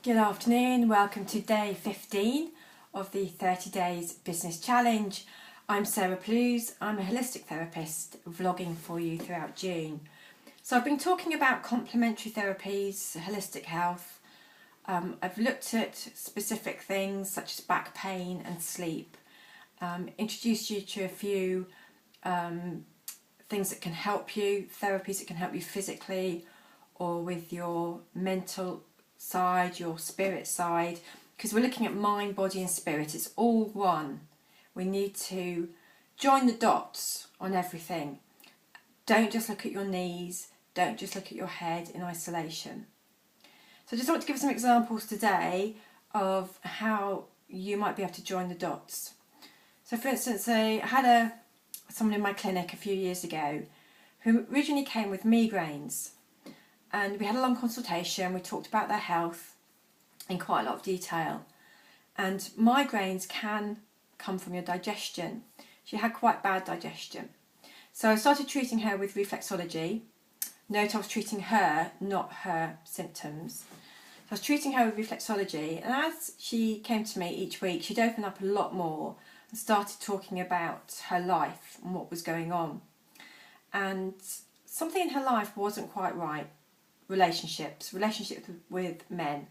Good afternoon, welcome to day 15 of the 30 Days Business Challenge. I'm Sarah Plews, I'm a holistic therapist vlogging for you throughout June. So I've been talking about complementary therapies, holistic health. I've looked at specific things such as back pain and sleep, introduced you to a few things that can help you, therapies that can help you physically or with your mental side, your spirit side, because we're looking at mind, body and spirit. It's all one. We need to join the dots on everything. Don't just look at your knees, don't just look at your head in isolation. So I just want to give some examples today of how you might be able to join the dots. So for instance, I had someone in my clinic a few years ago who originally came with migraines. And we had a long consultation, we talked about their health in quite a lot of detail. And migraines can come from your digestion. She had quite bad digestion. So I started treating her with reflexology. Note I was treating her, not her symptoms. So I was treating her with reflexology, and as she came to me each week, she'd open up a lot more and started talking about her life and what was going on. And something in her life wasn't quite right. Relationships with men,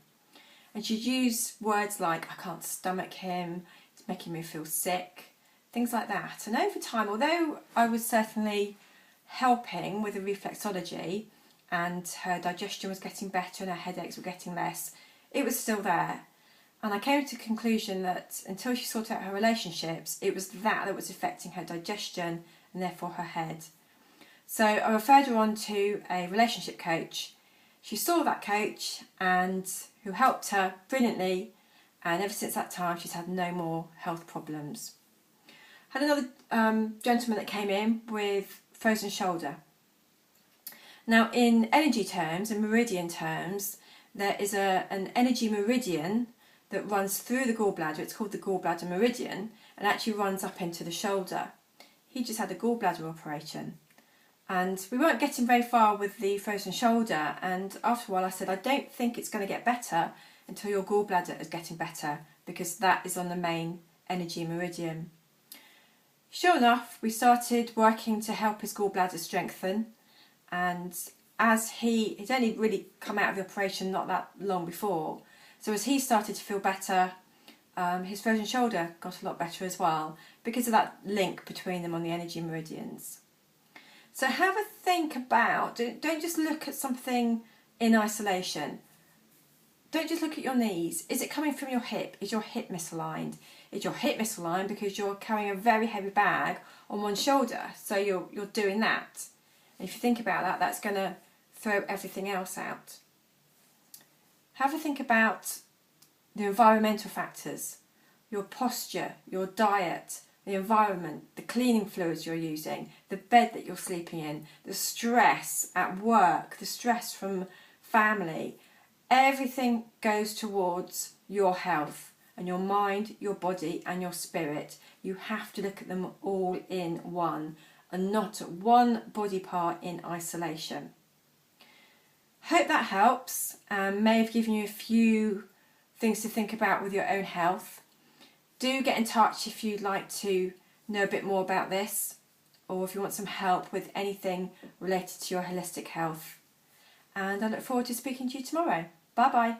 and she'd use words like I can't stomach him, it's making me feel sick, things like that. And over time, although I was certainly helping with the reflexology and her digestion was getting better and her headaches were getting less, it was still there. And I came to the conclusion that until she sorted out her relationships, it was that was affecting her digestion and therefore her head. So I referred her on to a relationship coach. She saw that coach and who helped her brilliantly, and ever since that time she's had no more health problems. Had another gentleman that came in with frozen shoulder. Now in energy terms and meridian terms, there is an energy meridian that runs through the gallbladder. It's called the gallbladder meridian and actually runs up into the shoulder. He just had a gallbladder operation. And we weren't getting very far with the frozen shoulder, and after a while I said, I don't think it's going to get better until your gallbladder is getting better, because that is on the main energy meridian. Sure enough, we started working to help his gallbladder strengthen, and as he'd only really come out of the operation not that long before, so as he started to feel better, his frozen shoulder got a lot better as well, because of that link between them on the energy meridians. So have a think about, don't just look at something in isolation. Don't just look at your knees. Is it coming from your hip? Is your hip misaligned? Is your hip misaligned because you're carrying a very heavy bag on one shoulder? So you're doing that. And if you think about that, that's going to throw everything else out. Have a think about the environmental factors, your posture, your diet, the environment, the cleaning fluids you're using, the bed that you're sleeping in, the stress at work, the stress from family. Everything goes towards your health and your mind, your body and your spirit. You have to look at them all in one and not one body part in isolation. Hope that helps and may have given you a few things to think about with your own health. Do get in touch if you'd like to know a bit more about this, or if you want some help with anything related to your holistic health. And I look forward to speaking to you tomorrow. Bye bye.